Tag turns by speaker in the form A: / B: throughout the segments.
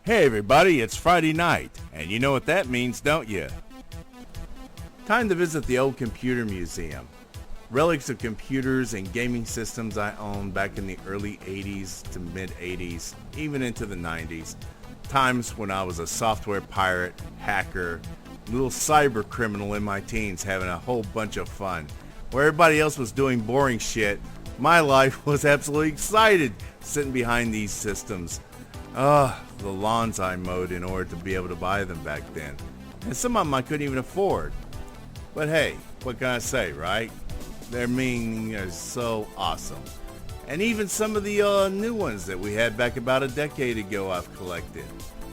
A: Hey everybody, it's Friday night, and you know what that means, don't you? Time to visit the old computer museum. Relics of computers and gaming systems I owned back in the early 80s to mid 80s, even into the 90s. Times when I was a software pirate, hacker, little cyber criminal in my teens having a whole bunch of fun. Where everybody else was doing boring shit, my life was absolutely excited sitting behind these systems. The lawns I mowed in order to be able to buy them back then. And some of them I couldn't even afford. But hey, what can I say, right? Their meaning is so awesome. And even some of the new ones that we had back about a decade ago I've collected.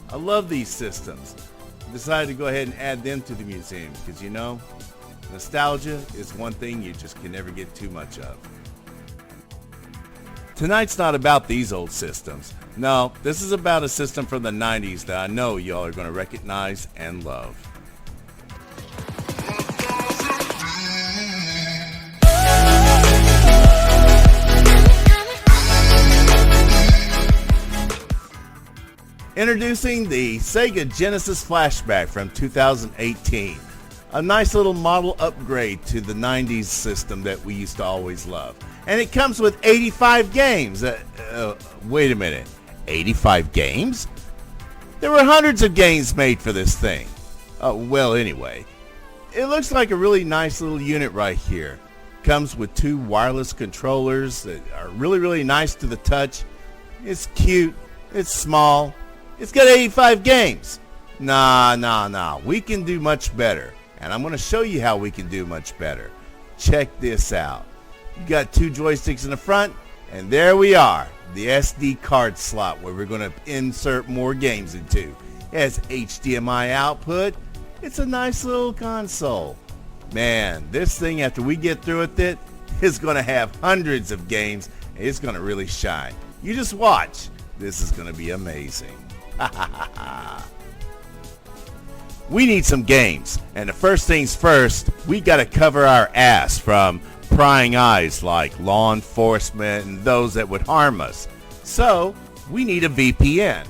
A: I love these systems. I decided to go ahead and add them to the museum because, you know, nostalgia is one thing you just can never get too much of. Tonight's not about these old systems. No, this is about a system from the 90s that I know y'all are going to recognize and love. Introducing the Sega Genesis Flashback from 2018. A nice little model upgrade to the 90s system that we used to always love. And it comes with 85 games. Wait a minute. 85 games? There were hundreds of games made for this thing. Well, anyway. It looks like a really nice little unit right here. Comes with two wireless controllers that are really, really nice to the touch. It's cute. It's small. It's got 85 games. Nah. We can do much better. And I'm going to show you how we can do much better. Check this out. You got two joysticks in the front, and there we are. The SD card slot where we're going to insert more games into. It has HDMI output. It's a nice little console. Man, this thing, after we get through with it, is going to have hundreds of games, and it's going to really shine. You just watch. This is going to be amazing. We need some games, and the first things first, we got to cover our ass from prying eyes like law enforcement and those that would harm us. So we need a VPN.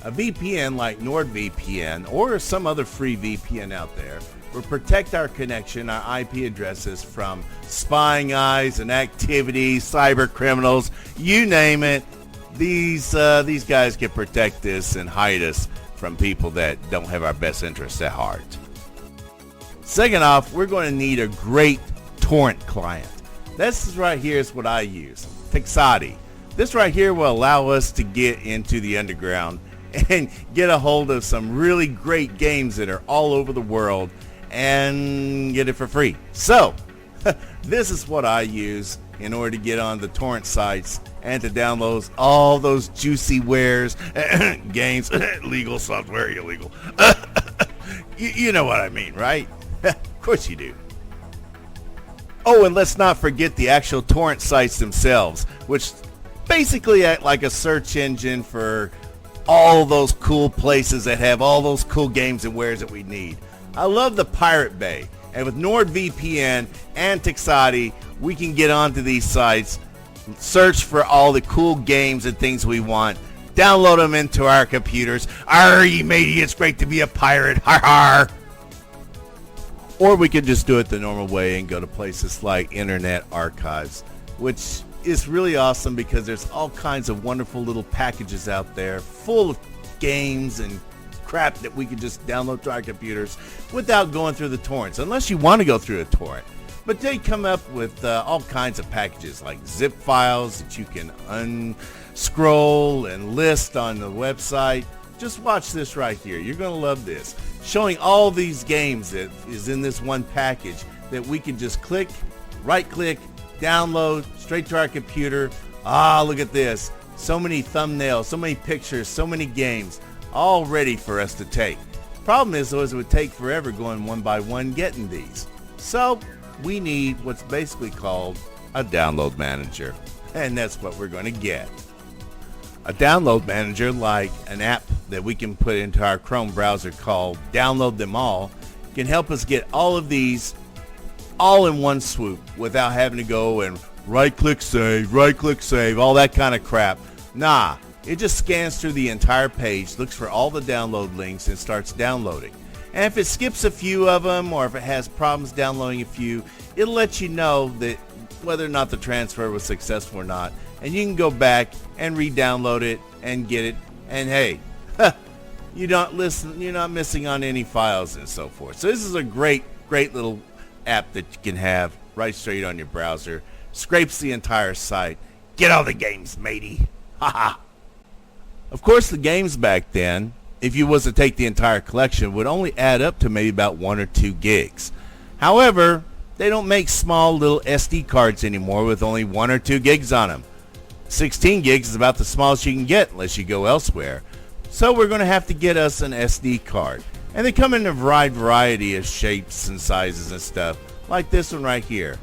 A: A VPN like NordVPN or some other free VPN out there will protect our connection, our IP addresses from spying eyes and activities, cyber criminals, you name it. These guys can protect us and hide us from people that don't have our best interests at heart. Second off, we're going to need a great torrent client. This right here is what I use, Tixati. This right here will allow us to get into the underground and get a hold of some really great games that are all over the world and get it for free. So, this is what I use in order to get on the torrent sites and to download all those juicy wares, games, legal software, illegal. You know what I mean, right? Of course you do. Oh, and let's not forget the actual torrent sites themselves, which basically act like a search engine for all those cool places that have all those cool games and wares that we need. I love the Pirate Bay, and with NordVPN and Tixati, we can get onto these sites, search for all the cool games and things we want, download them into our computers. Arr, you matey, it's great to be a pirate. Har har. Or we could just do it the normal way and go to places like Internet Archives, which is really awesome because there's all kinds of wonderful little packages out there full of games and crap that we can just download to our computers without going through the torrents, unless you want to go through a torrent. But they come up with all kinds of packages like zip files that you can unscroll and list on the website. Just watch this right here. You're going to love this. Showing all these games that is in this one package that we can just click, right click, download straight to our computer. Look at this. So many thumbnails, so many pictures, so many games, all ready for us to take. Problem is, though, is it would take forever going one by one getting these. So we need what's basically called a download manager. And that's what we're going to get. A download manager, like an app that we can put into our Chrome browser called Download Them All, can help us get all of these all in one swoop without having to go and right click save, all that kind of crap. Nah, It just scans through the entire page, looks for all the download links, and starts downloading. And if it skips a few of them, or if it has problems downloading a few, it'll let you know that whether or not the transfer was successful or not, and you can go back and re-download it and get it, and hey, you're not missing on any files and so forth. So this is a great little app that you can have right straight on your browser. Scrapes the entire site. Get all the games, matey. Haha. Of course, the games back then, if you was to take the entire collection, would only add up to maybe about 1 or 2 gigs. However, they don't make small little SD cards anymore with only 1 or 2 gigs on them. 16 gigs is about the smallest you can get unless you go elsewhere. So we're going to have to get us an SD card. And they come in a wide variety of shapes and sizes and stuff, like this one right here.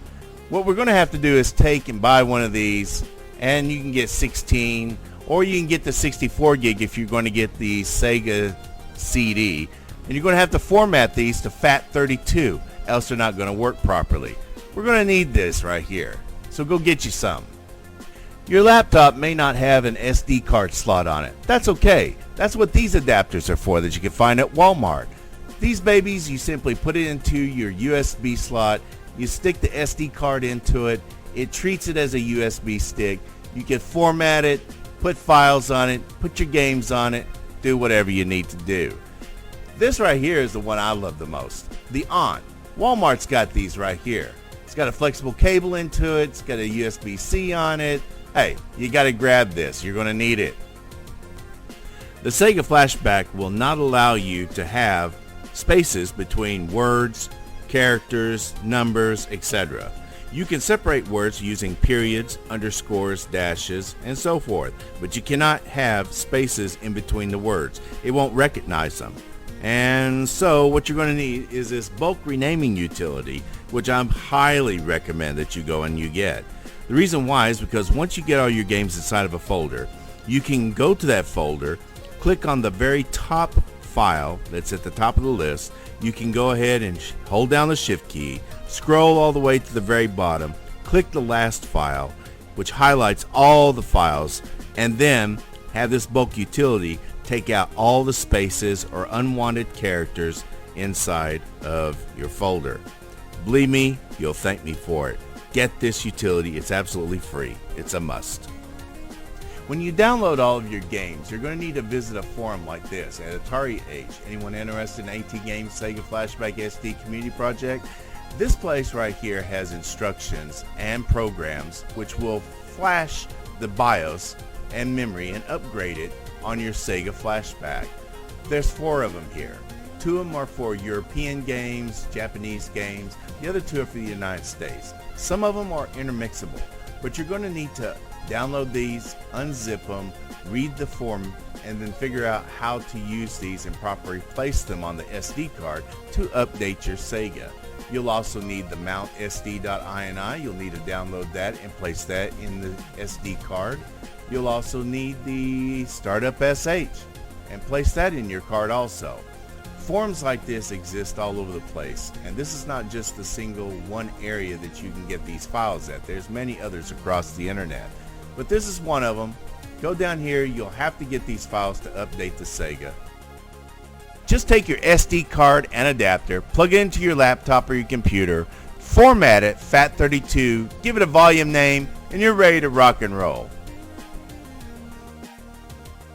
A: What we're going to have to do is take and buy one of these, and you can get 16, or you can get the 64 gig if you're going to get the Sega CD. And you're going to have to format these to FAT32, else they're not going to work properly. We're going to need this right here, so go get you some. Your laptop may not have an SD card slot on it. That's okay. That's what these adapters are for that you can find at Walmart. These babies, you simply put it into your USB slot, you stick the SD card into it, it treats it as a USB stick, you can format it, put files on it, put your games on it, do whatever you need to do. This right here is the one I love the most, the ON. Walmart's got these right here. It's got a flexible cable into it, it's got a USB-C on it. Hey, you got to grab this. You're going to need it. The Sega Flashback will not allow you to have spaces between words, characters, numbers, etc. You can separate words using periods, underscores, dashes, and so forth, but you cannot have spaces in between the words. It won't recognize them. And so what you're going to need is this bulk renaming utility, which I highly recommend that you go and you get. The reason why is because once you get all your games inside of a folder, you can go to that folder, click on the very top file that's at the top of the list. You can go ahead and hold down the shift key, scroll all the way to the very bottom, click the last file, which highlights all the files, and then have this bulk utility take out all the spaces or unwanted characters inside of your folder. Believe me, you'll thank me for it. Get this utility. It's absolutely free. It's a must. When you download all of your games, you're going to need to visit a forum like this at Atari Age. Anyone interested in AT Games Sega Flashback SD Community Project? This place right here has instructions and programs which will flash the BIOS and memory and upgrade it on your Sega Flashback. There's 4 of them here. 2 of them are for European games, Japanese games. The other 2 are for the United States. Some of them are intermixable, but you're going to need to download these, unzip them, read the form, and then figure out how to use these and properly place them on the SD card to update your Sega. You'll also need the mount SD.ini. You'll need to download that and place that in the SD card. You'll also need the startup SH and place that in your card also. Forums like this exist all over the place, and this is not just the single one area that you can get these files at. There's many others across the internet, but this is one of them. Go down here, you'll have to get these files to update the Sega. Just take your SD card and adapter, plug it into your laptop or your computer, format it FAT32, give it a volume name, and you're ready to rock and roll.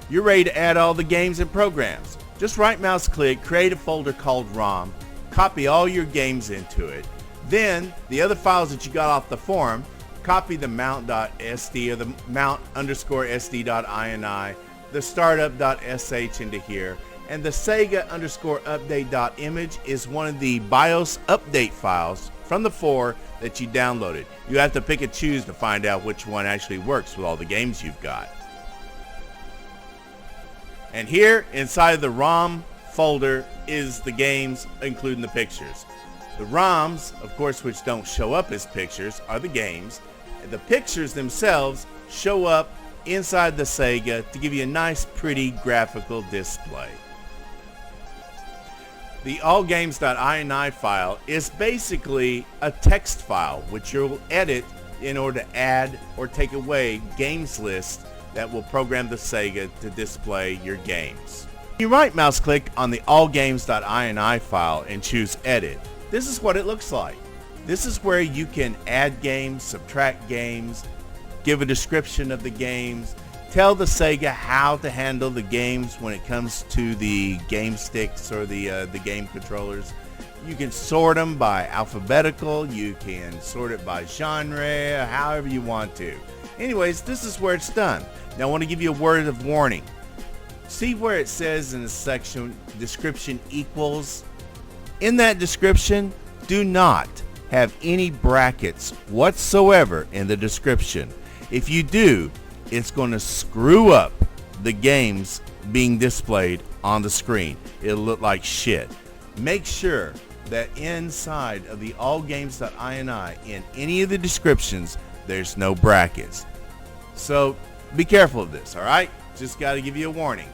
A: You're ready to add all the games and programs. Just right mouse click, create a folder called ROM, copy all your games into it. Then the other files that you got off the forum, copy the mount.sd or the mount_sd.ini, the startup.sh into here, and the Sega_update.image is one of the BIOS update files from the 4 that you downloaded. You have to pick and choose to find out which one actually works with all the games you've got. And here inside of the ROM folder is the games, including the pictures. The ROMs, of course, which don't show up as pictures, are the games. And the pictures themselves show up inside the Sega to give you a nice, pretty graphical display. The allgames.ini file is basically a text file which you'll edit in order to add or take away games lists that will program the Sega to display your games. You right mouse click on the allgames.ini file and choose edit. This is what it looks like. This is where you can add games, subtract games, give a description of the games, tell the Sega how to handle the games when it comes to the game sticks or the game controllers. You can sort them by alphabetical, you can sort it by genre, however you want to. Anyways, this is where it's done. Now I want to give you a word of warning. See where it says in the section description equals? In that description, do not have any brackets whatsoever in the description. If you do, it's going to screw up the games being displayed on the screen. It'll look like shit. Make sure that inside of the allgames.ini in any of the descriptions, there's no brackets. So be careful of this, alright? Just got to give you a warning.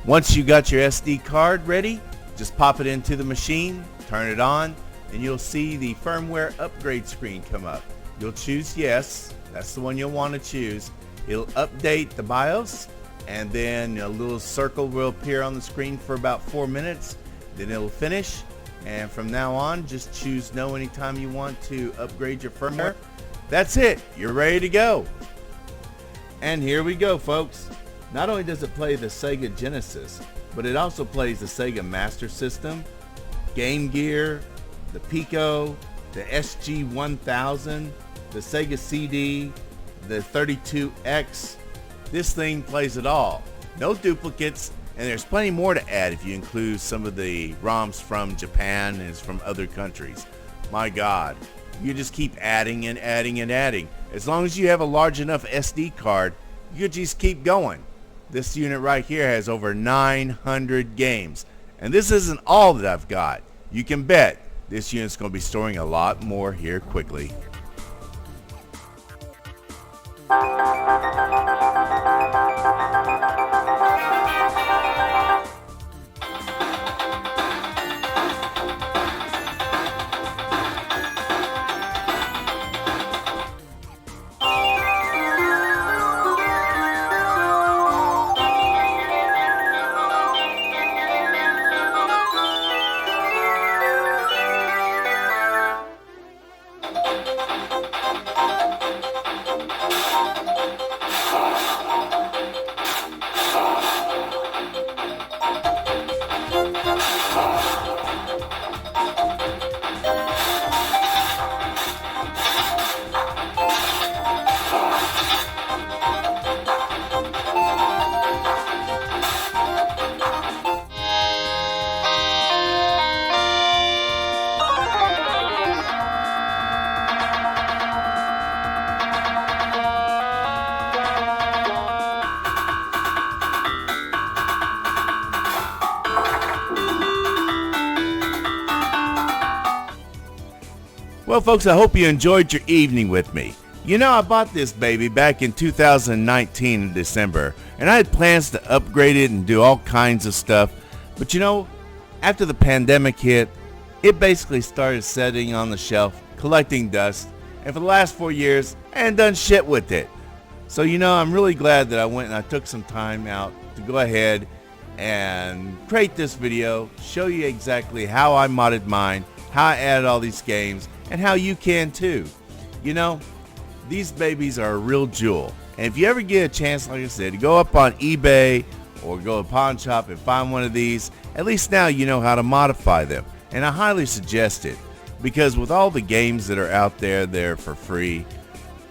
A: Once you got your SD card ready, just pop it into the machine, turn it on, and you'll see the firmware upgrade screen come up. You'll choose yes. That's the one you'll want to choose. It'll update the BIOS, and then a little circle will appear on the screen for about 4 minutes. Then it'll finish, and from now on, just choose no anytime you want to upgrade your firmware. That's it. You're ready to go. And here we go, folks. Not only does it play the Sega Genesis, but it also plays the Sega Master System, Game Gear, the Pico, the SG-1000, the Sega CD, the 32X. This thing plays it all. No duplicates, and there's plenty more to add if you include some of the ROMs from Japan and from other countries. My God, you just keep adding and adding and adding. As long as you have a large enough SD card, you just keep going. This unit right here has over 900 games, and this isn't all that I've got. You can bet this unit's going to be storing a lot more here quickly. Well, folks, I hope you enjoyed your evening with me. You know, I bought this baby back in 2019 in December, and I had plans to upgrade it and do all kinds of stuff. But you know, after the pandemic hit, it basically started sitting on the shelf, collecting dust, and for the last 4 years, I hadn't done shit with it. So, you know, I'm really glad that I went and I took some time out to go ahead and create this video, show you exactly how I modded mine, how I added all these games, and how you can too. You know, these babies are a real jewel. And if you ever get a chance, like I said, to go up on eBay or go to a pawn shop and find one of these, at least now you know how to modify them. And I highly suggest it, because with all the games that are out there for free,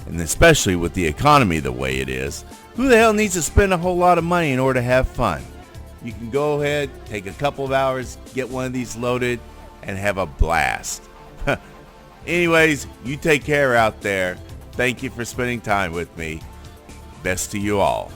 A: and especially with the economy the way it is, who the hell needs to spend a whole lot of money in order to have fun? You can go ahead, take a couple of hours, get one of these loaded, and have a blast. Anyways, you take care out there. Thank you for spending time with me. Best to you all.